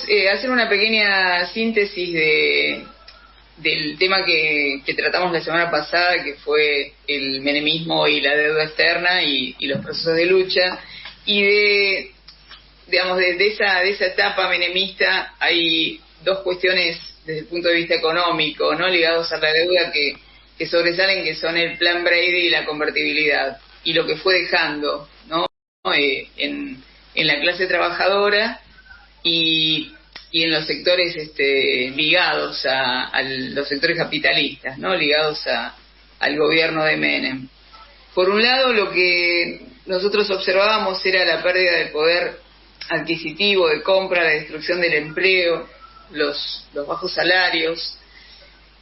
queríamos hacer una pequeña síntesis del tema que tratamos la semana pasada, que fue el menemismo y la deuda externa y los procesos de lucha. Y de esa etapa menemista hay dos cuestiones desde el punto de vista económico, ¿no?, ligados a la deuda que sobresalen, que son el plan Brady y la convertibilidad, y lo que fue dejando, ¿no?, en la clase trabajadora y en los sectores ligados a los sectores capitalistas, ¿no?, ligados al gobierno de Menem. Por un lado, lo que nosotros observábamos era la pérdida del poder adquisitivo de compra, la destrucción del empleo, los bajos salarios,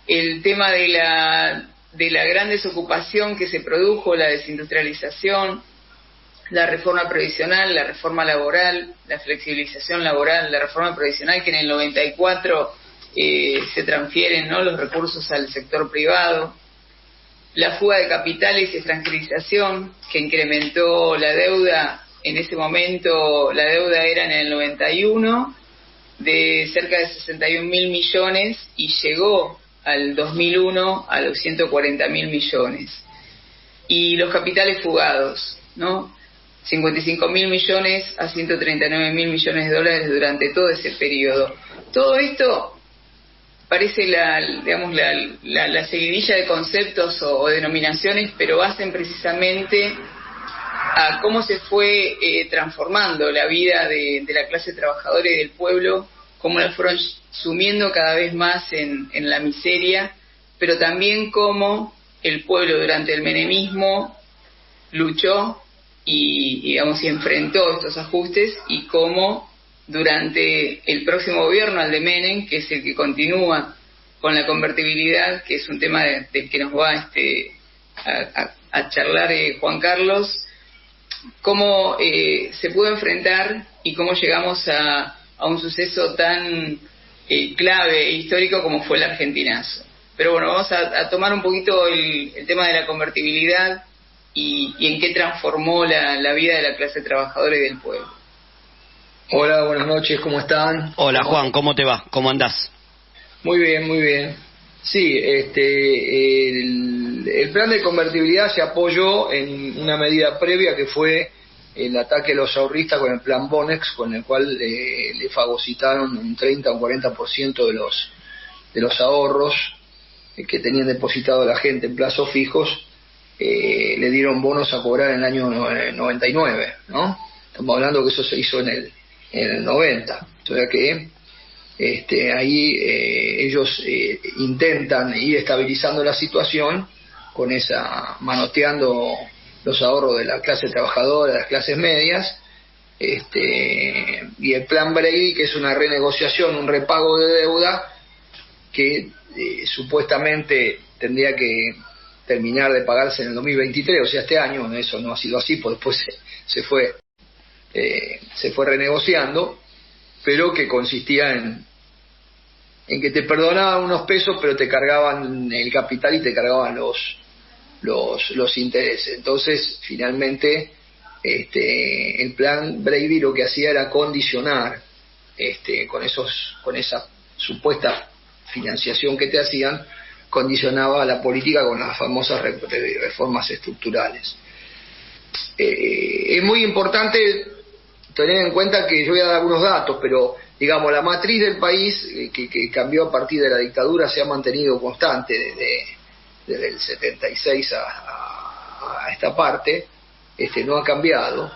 el tema de la gran desocupación que se produjo, la desindustrialización, la reforma previsional, la reforma laboral, la flexibilización laboral, la reforma previsional que en el 94 se transfieren, ¿no?, los recursos al sector privado, la fuga de capitales y extranjerización que incrementó la deuda. En ese momento la deuda era en el 91 de cerca de 61.000 millones y llegó al 2001 a los 140.000 millones. Y los capitales fugados, ¿no?, 55.000 millones a 139.000 millones de dólares durante todo ese periodo. Todo esto parece la seguidilla de conceptos o denominaciones, pero hacen precisamente a cómo se fue transformando la vida de la clase trabajadora y del pueblo, cómo la fueron sumiendo cada vez más en la miseria, pero también cómo el pueblo durante el menemismo luchó y enfrentó estos ajustes, y cómo durante el próximo gobierno, al de Menem, que es el que continúa con la convertibilidad, que es un tema del que nos va a charlar Juan Carlos, cómo se pudo enfrentar y cómo llegamos a un suceso tan clave e histórico como fue el argentinazo. Pero bueno, vamos a tomar un poquito el tema de la convertibilidad y en qué transformó la vida de la clase trabajadora y del pueblo. Hola, buenas noches, ¿cómo están? Hola Juan, ¿cómo te va? ¿Cómo andás? Muy bien, muy bien. Sí, el plan de convertibilidad se apoyó en una medida previa que fue el ataque de los ahorristas con el plan Bonex, con el cual le fagocitaron un 30 o un 40% de los ahorros que tenían depositado la gente en plazos fijos. Le dieron bonos a cobrar en el año 99, ¿no? Estamos hablando que eso se hizo en el 90, o sea que ahí ellos intentan ir estabilizando la situación con manoteando los ahorros de la clase trabajadora, de las clases medias, y el plan Brady, que es una renegociación, un repago de deuda que supuestamente tendría que terminar de pagarse en el 2023, o sea, este año. Eso no ha sido así, pues después se fue renegociando, pero que consistía en que te perdonaban unos pesos, pero te cargaban el capital y te cargaban los intereses. Entonces, finalmente, el plan Brady lo que hacía era condicionar, con esa supuesta financiación que te hacían, condicionaba la política con las famosas reformas estructurales. Es muy importante tener en cuenta que yo voy a dar algunos datos, pero digamos la matriz del país que cambió a partir de la dictadura se ha mantenido constante desde el 76 a esta parte. No ha cambiado,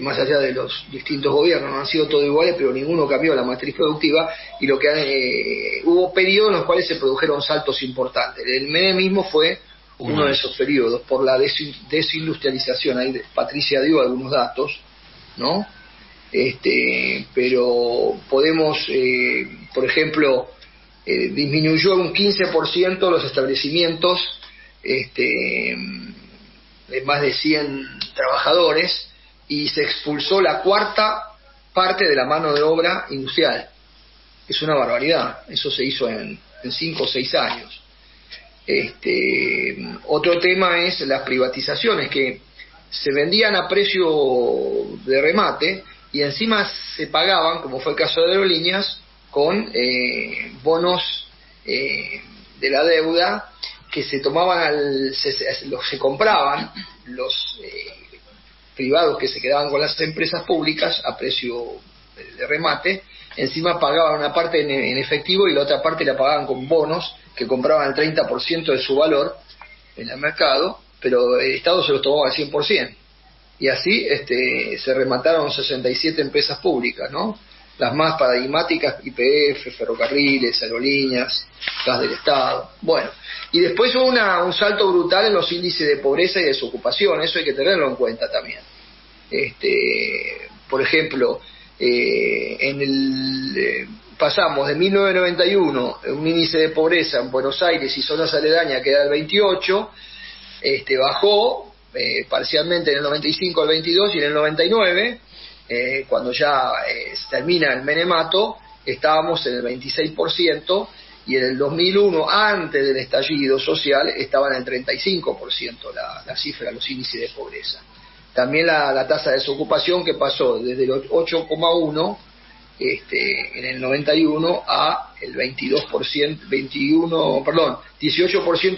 más allá de los distintos gobiernos, no han sido todos iguales, pero ninguno cambió la matriz productiva, y hubo periodos en los cuales se produjeron saltos importantes. El menemismo fue uno de esos periodos, por la desindustrialización. Ahí Patricia dio algunos datos, ¿no? Pero podemos, por ejemplo, disminuyó un 15% los establecimientos de más de 100 trabajadores, y se expulsó la cuarta parte de la mano de obra industrial. Es una barbaridad. Eso se hizo en 5 o 6 años. Otro tema es las privatizaciones, que se vendían a precio de remate, y encima se pagaban, como fue el caso de Aerolíneas, con bonos de la deuda que se tomaban, se compraban los privados que se quedaban con las empresas públicas a precio de remate. Encima pagaban una parte en efectivo y la otra parte la pagaban con bonos que compraban el 30% de su valor en el mercado, pero el Estado se los tomaba al 100%. Y así se remataron 67 empresas públicas, ¿no? Las más paradigmáticas: YPF, Ferrocarriles, Aerolíneas, Gas del Estado. Bueno, y después hubo un salto brutal en los índices de pobreza y desocupación, eso hay que tenerlo en cuenta también. Por ejemplo, pasamos de 1991, un índice de pobreza en Buenos Aires y zonas aledañas que era el 28, bajó parcialmente en el 95 al 22, y en el 99, cuando ya termina el menemato, estábamos en el 26%, y en el 2001, antes del estallido social, estaban en el 35% la cifra, los índices de pobreza. También la tasa de desocupación, que pasó desde el 8,1 en el 91 a el 18%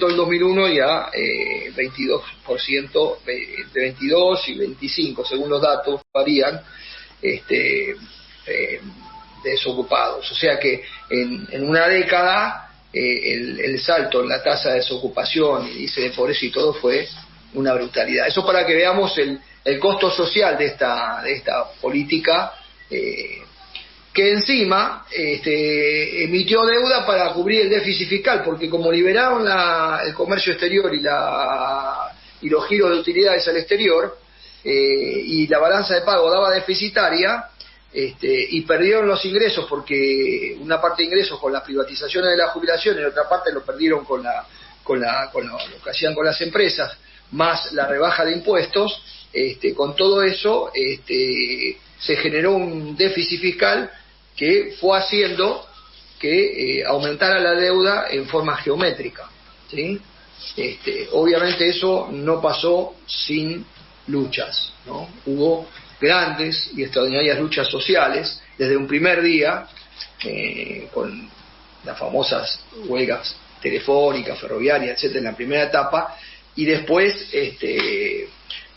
del 2001, y a 22%, de 22 y 25, según los datos varían, desocupados. O sea que en una década el salto en la tasa de desocupación, índice de pobreza y todo, fue una brutalidad. Eso para que veamos el costo social de esta política, que encima emitió deuda para cubrir el déficit fiscal, porque como liberaron el comercio exterior y los giros de utilidades al exterior, y la balanza de pago daba deficitaria, y perdieron los ingresos, porque una parte de ingresos con las privatizaciones de la jubilación y otra parte lo perdieron con lo que hacían con las empresas, más la rebaja de impuestos. Con todo eso se generó un déficit fiscal que fue haciendo que aumentara la deuda en forma geométrica, ¿sí? Obviamente eso no pasó sin luchas, ¿no? Hubo grandes y extraordinarias luchas sociales desde un primer día, con las famosas huelgas telefónicas, ferroviarias, etcétera, en la primera etapa, y después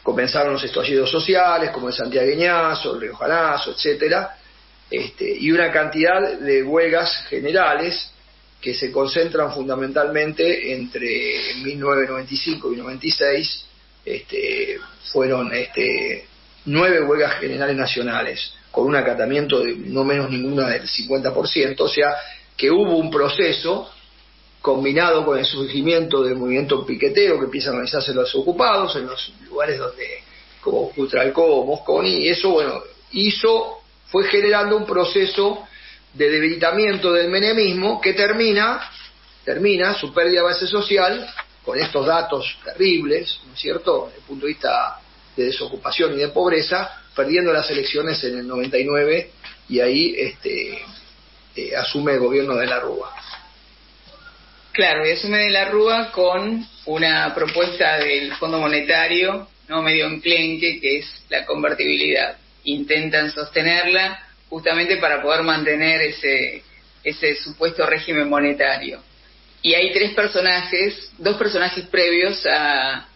comenzaron los estallidos sociales, como el santiagueñazo, el riojanazo, etcétera, y una cantidad de huelgas generales que se concentran fundamentalmente entre 1995 y 96. Fueron 9 huelgas generales nacionales, con un acatamiento de no menos ninguna del 50%, o sea que hubo un proceso combinado con el surgimiento del movimiento piquetero que empieza a organizarse los ocupados en los lugares como Cutralcó, Mosconi, y eso, fue generando un proceso de debilitamiento del menemismo que termina su pérdida de base social, con estos datos terribles, ¿no es cierto?, desde el punto de vista de desocupación y de pobreza, perdiendo las elecciones en el 99, y ahí asume el gobierno de la Rúa. Claro, y asume de la Rúa con una propuesta del Fondo Monetario, no medio enclenque, que es la convertibilidad. Intentan sostenerla justamente para poder mantener ese supuesto régimen monetario. Y hay dos personajes previos a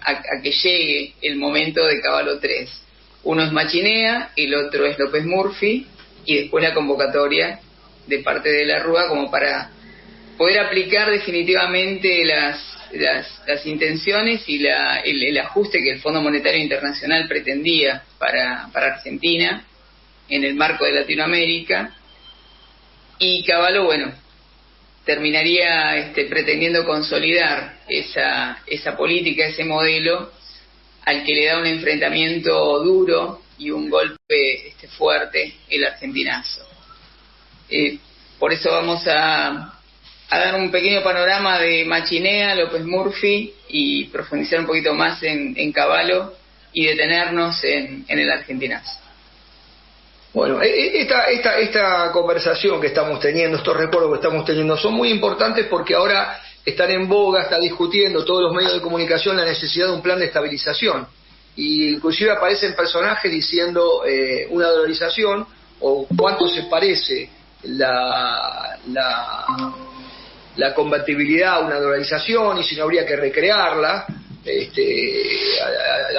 que llegue el momento de Cavallo 3. Uno es Machinea, el otro es López Murphy, y después la convocatoria de parte de la Rúa como para poder aplicar definitivamente las intenciones y el ajuste que el Fondo Monetario Internacional pretendía para Argentina en el marco de Latinoamérica. Y Cavallo, terminaría pretendiendo consolidar esa política, ese modelo, al que le da un enfrentamiento duro y un golpe fuerte el argentinazo. Por eso vamos a dar un pequeño panorama de Machinea, López Murphy, y profundizar un poquito más en Cavallo y detenernos en el argentinazo. Bueno, esta conversación que estamos teniendo, estos recuerdos que estamos teniendo, son muy importantes porque ahora están en boga, está discutiendo todos los medios de comunicación la necesidad de un plan de estabilización. y inclusive aparecen personajes diciendo una dolarización o cuánto se parece la convertibilidad a una dolarización y si no habría que recrearla.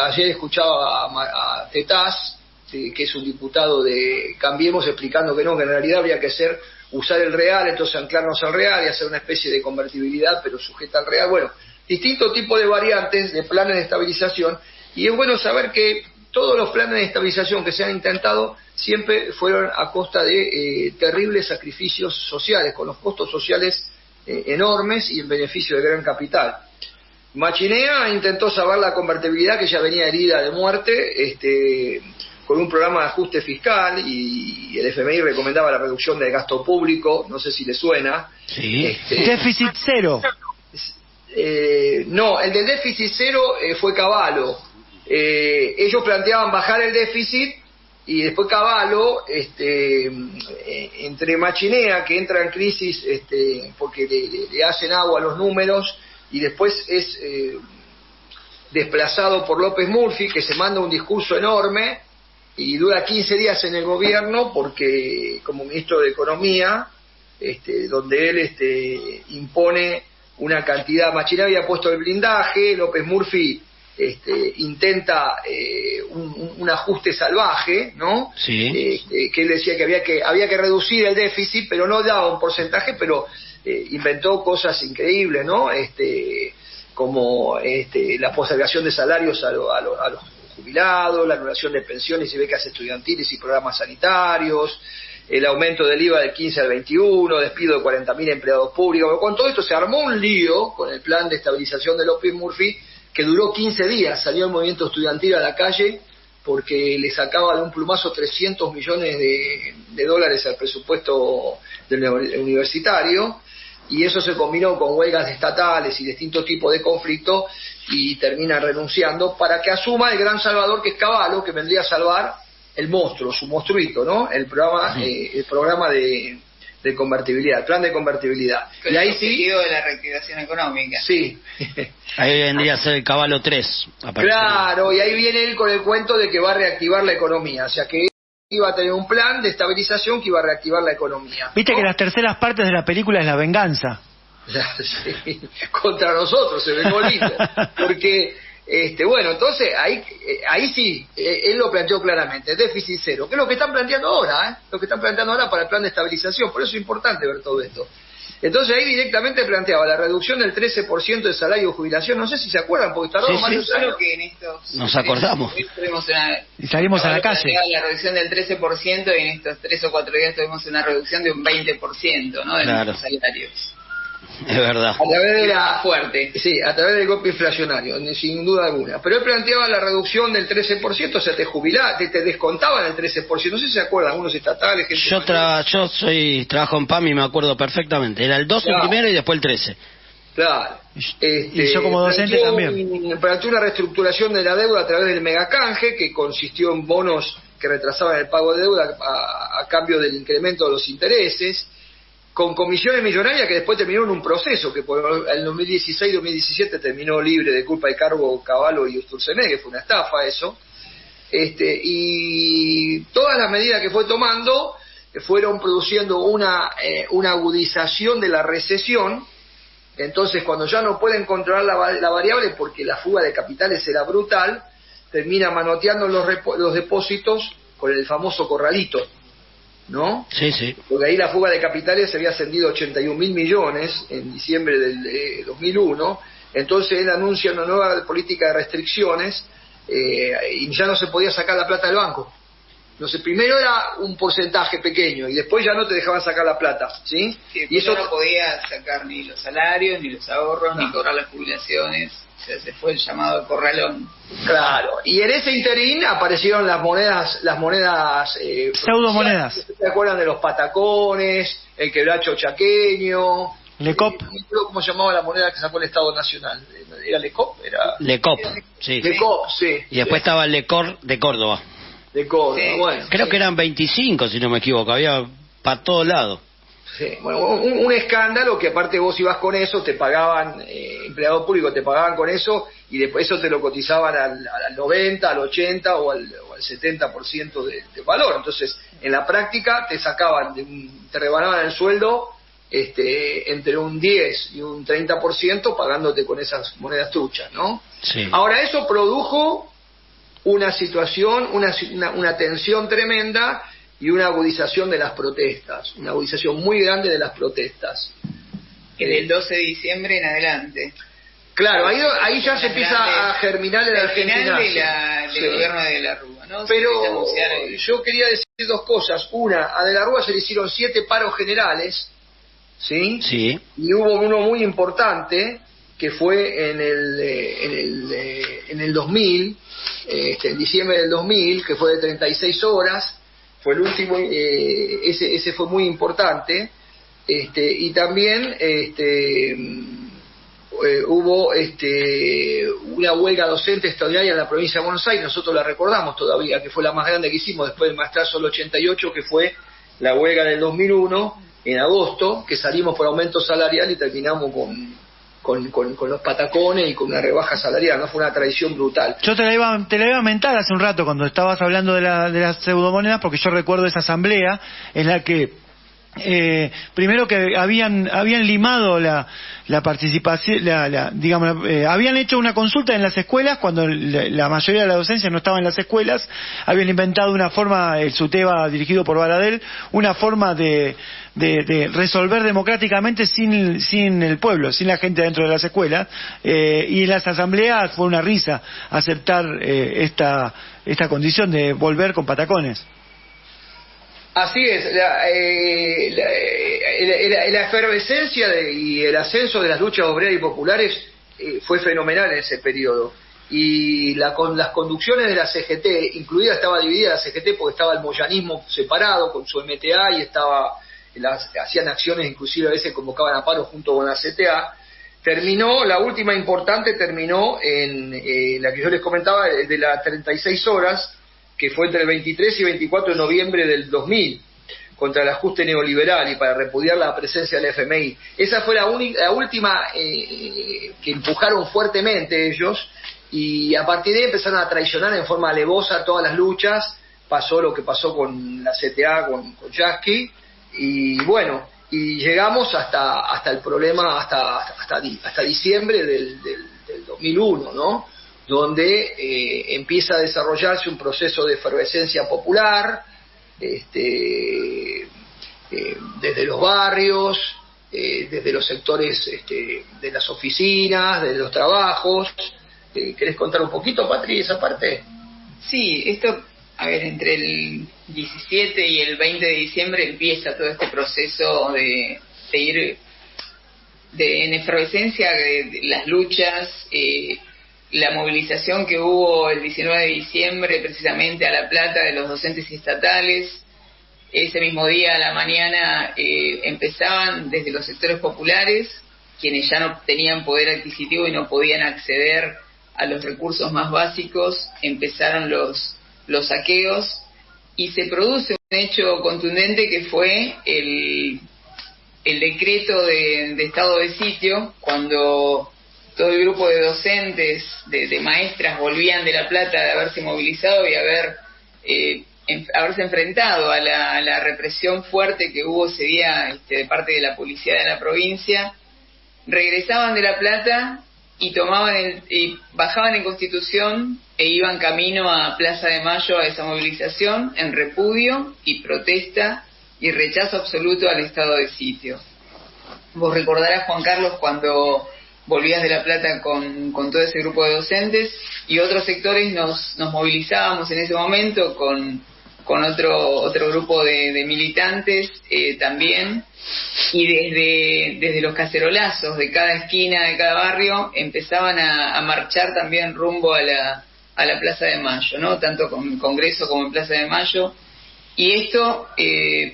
Ayer escuchaba a Tetaz, que es un diputado de Cambiemos, explicando que en realidad habría que usar el real, entonces anclarnos al real y hacer una especie de convertibilidad pero sujeta al real. Bueno, distintos tipos de variantes de planes de estabilización, y es bueno saber que todos los planes de estabilización que se han intentado siempre fueron a costa de terribles sacrificios sociales, con los costos sociales enormes y en beneficio del gran capital. Machinea intentó salvar la convertibilidad, que ya venía herida de muerte, con un programa de ajuste fiscal, y el FMI recomendaba la reducción del gasto público, no sé si le suena. Sí. Déficit cero. No, el del déficit cero fue Cavallo. Ellos planteaban bajar el déficit y después Cavallo, entre Machinea, que entra en crisis porque le hacen agua a los números, y después es desplazado por López Murphy, que se manda un discurso enorme y dura 15 días en el gobierno, porque como ministro de Economía, donde él impone una cantidad. Machinea había puesto el blindaje, López Murphy intenta un ajuste salvaje, ¿no? Sí. Que él decía que había que reducir el déficit, pero no daba un porcentaje, pero inventó cosas increíbles, ¿no? Como la postergación de salarios a los jubilados, la anulación de pensiones y becas estudiantiles y programas sanitarios, el aumento del IVA del 15 al 21, despido de 40.000 empleados públicos. Con todo esto se armó un lío con el plan de estabilización de López Murphy, que duró 15 días. Salió el movimiento estudiantil a la calle porque le sacaba de un plumazo 300 millones de dólares al presupuesto del universitario, y eso se combinó con huelgas estatales y distintos tipos de conflictos, y termina renunciando para que asuma el gran salvador, que es Cavallo, que vendría a salvar el monstruo, su monstruito, ¿no? El programa de convertibilidad, el plan de convertibilidad. Con y ahí el objetivo de la reactivación económica. Sí. Ahí vendría a ser el Cavallo 3. Claro, y ahí viene él con el cuento de que va a reactivar la economía, o sea que iba a tener un plan de estabilización que iba a reactivar la economía. Viste, ¿no? Que las terceras partes de la película es la venganza. Sí, contra nosotros se vengó lindo, porque bueno, entonces ahí sí, él lo planteó claramente, déficit cero, que es lo que están planteando ahora, lo que están planteando ahora para el plan de estabilización. Por eso es importante ver todo esto. Entonces ahí directamente planteaba la reducción del 13% de salario de jubilación. No sé si se acuerdan, porque tardó varios años. Que en estos, nos acordamos. Y salimos a la calle. La reducción del 13%, y en estos 3 o 4 días tuvimos una reducción de un 20%, ¿no? De nuestros salarios. Es verdad. A través de fuerte. Sí, a través del golpe inflacionario, sin duda alguna. Pero él planteaba la reducción del 13%, o sea, te descontaban el 13%. No sé si se acuerdan, algunos estatales. Yo trabajo en PAM y me acuerdo perfectamente. Era el 12 primero y después el 13. Claro. Y yo como docente también. Planteó una reestructuración de la deuda a través del megacanje, que consistió en bonos que retrasaban el pago de deuda a cambio del incremento de los intereses, con comisiones millonarias que después terminaron un proceso que por el 2016-2017 terminó libre de culpa y cargo Cavallo y Usturcené, que fue una estafa eso. Y todas las medidas que fue tomando fueron produciendo una agudización de la recesión. Entonces, cuando ya no pueden controlar la variable, porque la fuga de capitales era brutal, termina manoteando los depósitos con el famoso corralito, ¿no? Sí, sí. Porque ahí la fuga de capitales se había ascendido a 81.000 millones en diciembre del 2001. Entonces él anuncia una nueva política de restricciones, y ya no se podía sacar la plata del banco. Entonces primero era un porcentaje pequeño y después ya no te dejaban sacar la plata, ¿sí? Sí, y eso no podía sacar ni los salarios, ni los ahorros, ni cobrar las jubilaciones. O sea, se fue el llamado corralón. Claro, y en ese interín aparecieron las monedas pseudomonedas. ¿Se acuerdan de los patacones, el quebracho chaqueño? Lecop. No recuerdo cómo se llamaba la moneda que sacó el Estado Nacional. ¿Era Lecop? Lecop, sí. Lecop, sí. Y después estaba el Lecor de Córdoba. De Córdoba, Sí. bueno. Creo que eran 25, si no me equivoco, había para todos lados. Sí, bueno, un escándalo que aparte vos ibas con eso, te pagaban, empleado público te pagaban con eso y después eso te lo cotizaban al 90, al 80 o al 70% de valor. Entonces, en la práctica te sacaban, te rebanaban el sueldo entre un 10 y un 30% pagándote con esas monedas truchas, ¿no? Sí. Ahora, eso produjo una situación, una tensión tremenda y una agudización de las protestas, una agudización muy grande de las protestas. Que del 12 de diciembre en adelante. Claro, ahí ya se empieza a germinar en la Argentina. Del gobierno de la Rúa, ¿no? Pero yo quería decir dos cosas. Una, a De la Rúa se le hicieron 7 paros generales, ¿sí? Sí. Y hubo uno muy importante, que fue en el 2000, en diciembre del 2000, que fue de 36 horas, fue el último, ese fue muy importante, y también hubo una huelga docente extraordinaria en la provincia de Buenos Aires, nosotros la recordamos todavía, que fue la más grande que hicimos después del maestrazo del 88, que fue la huelga del 2001, en agosto, que salimos por aumento salarial y terminamos con los patacones y con una rebaja salarial, ¿no? Fue una traición brutal. Yo te la iba a mentar hace un rato cuando estabas hablando de las pseudomonedas, porque yo recuerdo esa asamblea en la que primero que habían limado la participación, habían hecho una consulta en las escuelas cuando la mayoría de la docencia no estaba en las escuelas, habían inventado una forma, el SUTEBA dirigido por Baradel, una forma de resolver democráticamente sin el pueblo, sin la gente dentro de las escuelas, y en las asambleas fue una risa aceptar esta condición de volver con patacones. Así es, la efervescencia y el ascenso de las luchas obreras y populares fue fenomenal en ese periodo. Y con las conducciones de la CGT, incluida estaba dividida la CGT porque estaba el moyanismo separado con su MTA y hacían acciones, inclusive a veces convocaban a paro junto con la CTA. La última importante terminó en la que yo les comentaba, de las 36 horas, que fue entre el 23 y 24 de noviembre del 2000, contra el ajuste neoliberal y para repudiar la presencia del FMI. Esa fue la última que empujaron fuertemente ellos, y a partir de ahí empezaron a traicionar en forma alevosa todas las luchas. Pasó lo que pasó con la CTA, con Yasky, y bueno, y llegamos hasta el problema, hasta diciembre del 2001, ¿no? Donde empieza a desarrollarse un proceso de efervescencia popular, desde los barrios, desde los sectores de las oficinas, de los trabajos. ¿Querés contar un poquito, Patri, esa parte? Sí, esto, entre el 17 y el 20 de diciembre empieza todo este proceso de ir en efervescencia de las luchas, la movilización que hubo el 19 de diciembre precisamente a La Plata de los docentes estatales. Ese mismo día a la mañana empezaban desde los sectores populares, quienes ya no tenían poder adquisitivo y no podían acceder a los recursos más básicos, empezaron los saqueos y se produce un hecho contundente que fue el decreto de estado de sitio, cuando todo el grupo de docentes, de maestras, volvían de La Plata de haberse movilizado y haberse enfrentado a la represión fuerte que hubo ese día de parte de la policía de la provincia. Regresaban de La Plata y bajaban en Constitución e iban camino a Plaza de Mayo a esa movilización en repudio y protesta y rechazo absoluto al estado de sitio. Vos recordarás, Juan Carlos, cuando volvías de La Plata con todo ese grupo de docentes, y otros sectores nos movilizábamos en ese momento con otro grupo de militantes también, y desde los cacerolazos de cada esquina, de cada barrio, empezaban a marchar también rumbo a la Plaza de Mayo, ¿no? Tanto con Congreso como en Plaza de Mayo. Y esto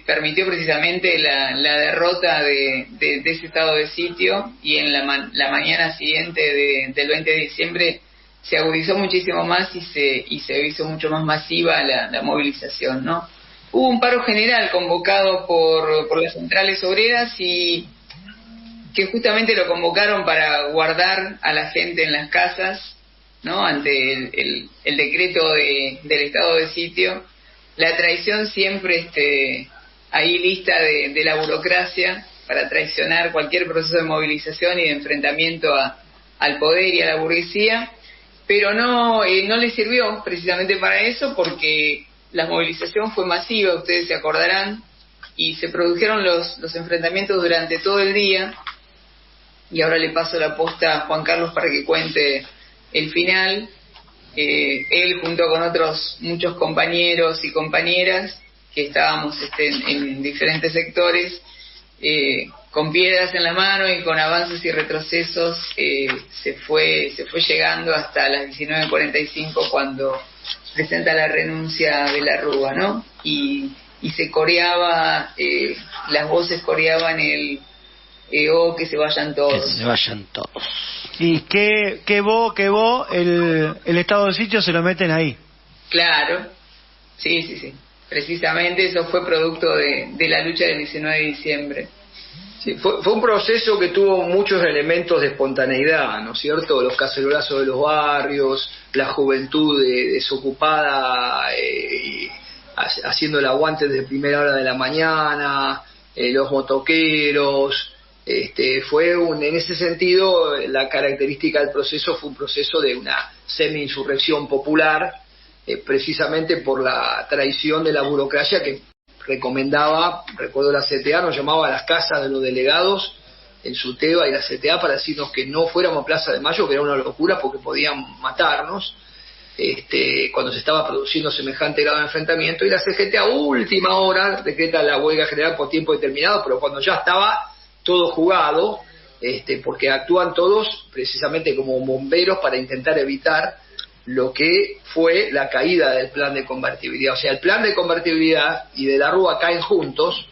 permitió precisamente la derrota de ese estado de sitio, y en la mañana siguiente del 20 de diciembre se agudizó muchísimo más y se hizo mucho más masiva la movilización, ¿no? hubo un paro general convocado por las centrales obreras y que justamente lo convocaron para guardar a la gente en las casas, ¿no? Ante el decreto del estado de sitio. La traición siempre ahí lista de la burocracia para traicionar cualquier proceso de movilización y de enfrentamiento al poder y a la burguesía, pero no le sirvió precisamente para eso, porque la movilización fue masiva, ustedes se acordarán, y se produjeron los enfrentamientos durante todo el día. Y ahora le paso la posta a Juan Carlos para que cuente el final. Él junto con otros muchos compañeros y compañeras que estábamos en diferentes sectores, con piedras en la mano y con avances y retrocesos, se fue llegando hasta las 19:45 cuando presenta la renuncia de la Rúa, ¿no? Y se coreaba, las voces coreaban que se vayan todos. Que se vayan todos. Y que el estado de sitio se lo meten ahí. Claro, sí. Precisamente eso fue producto de la lucha del 19 de diciembre. Sí, fue un proceso que tuvo muchos elementos de espontaneidad, ¿no es cierto? Los cacerolazos de los barrios, la juventud desocupada haciendo el aguante desde primera hora de la mañana, los motoqueros. En ese sentido, la característica del proceso fue un proceso de una semi-insurrección popular, precisamente por la traición de la burocracia que recomendaba, recuerdo la CTA, nos llamaba a las casas de los delegados, el SUTEBA y la CTA, para decirnos que no fuéramos a Plaza de Mayo, que era una locura porque podían matarnos, cuando se estaba produciendo semejante grado de enfrentamiento, y la CGT a última hora decreta la huelga general por tiempo determinado, pero cuando ya estaba todo jugado, porque actúan todos precisamente como bomberos para intentar evitar lo que fue la caída del plan de convertibilidad. O sea, el plan de convertibilidad y de la Rúa caen juntos,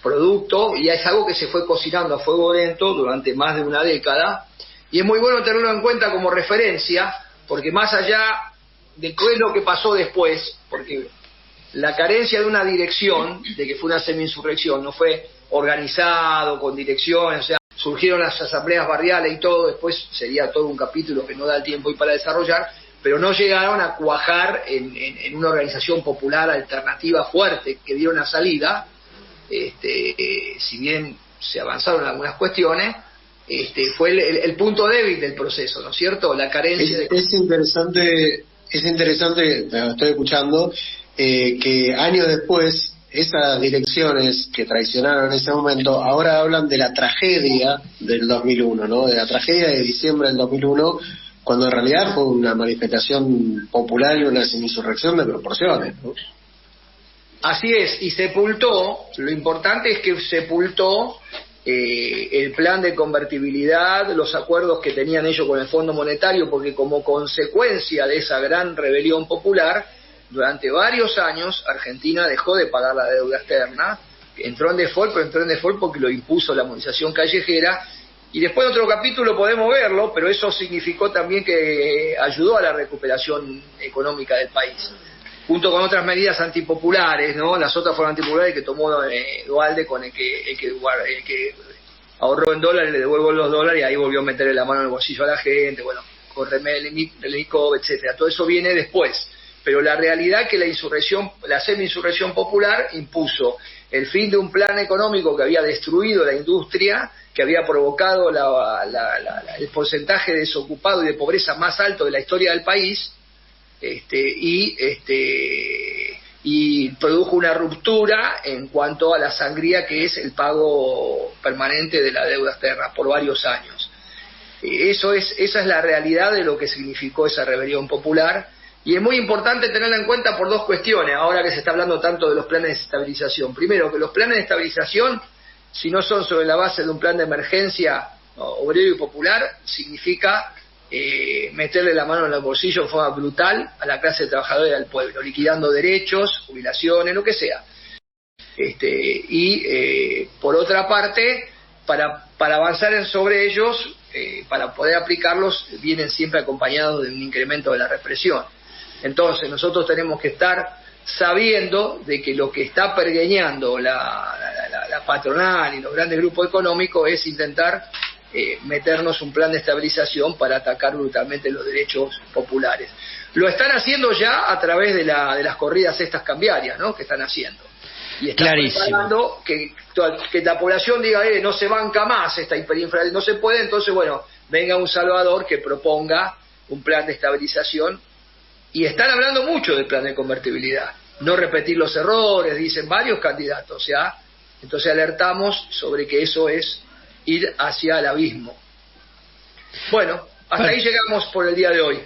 producto, y es algo que se fue cocinando a fuego lento durante más de una década, y es muy bueno tenerlo en cuenta como referencia, porque más allá de qué es lo que pasó después, porque la carencia de una dirección, de que fue una semi-insurrección, no fue organizado, con dirección, o sea, surgieron las asambleas barriales y todo, después sería todo un capítulo que no da el tiempo hoy para desarrollar, pero no llegaron a cuajar en una organización popular alternativa fuerte que diera una salida, si bien se avanzaron algunas cuestiones, fue el punto débil del proceso, ¿no es cierto? La carencia es interesante, me estoy escuchando, que años después esas direcciones que traicionaron en ese momento ahora hablan de la tragedia del 2001, ¿no? De la tragedia de diciembre del 2001, cuando en realidad fue una manifestación popular y una insurrección de proporciones, ¿no? Así es, y sepultó, lo importante es que sepultó el plan de convertibilidad, los acuerdos que tenían ellos con el Fondo Monetario, porque como consecuencia de esa gran rebelión popular, durante varios años Argentina dejó de pagar la deuda externa, entró en default, pero entró en default porque lo impuso la movilización callejera, y después en otro capítulo podemos verlo, pero eso significó también que ayudó a la recuperación económica del país, junto con otras medidas antipopulares, ¿no? Las otras fueron antipopulares que tomó Duhalde, con el que ahorró en dólares, le devuelvo los dólares, y ahí volvió a meterle la mano en el bolsillo a la gente, bueno, con Remelicov, etcétera. Todo eso viene después. Pero la realidad es que la semi-insurrección popular impuso el fin de un plan económico que había destruido la industria, que había provocado el porcentaje de desocupado y de pobreza más alto de la historia del país, y produjo una ruptura en cuanto a la sangría que es el pago permanente de la deuda externa por varios años. Esa es la realidad de lo que significó esa rebelión popular. Y es muy importante tenerla en cuenta por dos cuestiones, ahora que se está hablando tanto de los planes de estabilización. Primero, que los planes de estabilización, si no son sobre la base de un plan de emergencia obrero y popular, significa meterle la mano en el bolsillo de forma brutal a la clase trabajadora y al pueblo, liquidando derechos, jubilaciones, lo que sea. Por otra parte, para avanzar sobre ellos, para poder aplicarlos, vienen siempre acompañados de un incremento de la represión. Entonces nosotros tenemos que estar sabiendo de que lo que está pergeñando la patronal y los grandes grupos económicos es intentar meternos un plan de estabilización para atacar brutalmente los derechos populares. Lo están haciendo ya a través de las corridas estas cambiarias, ¿no?, que están haciendo. Y están preparando que la población diga, no se banca más esta hiperinflación, no se puede, entonces, bueno, venga un salvador que proponga un plan de estabilización. Y están hablando mucho del plan de convertibilidad. No repetir los errores, dicen varios candidatos, ¿ya? Entonces alertamos sobre que eso es ir hacia el abismo. Bueno, hasta ahí llegamos por el día de hoy.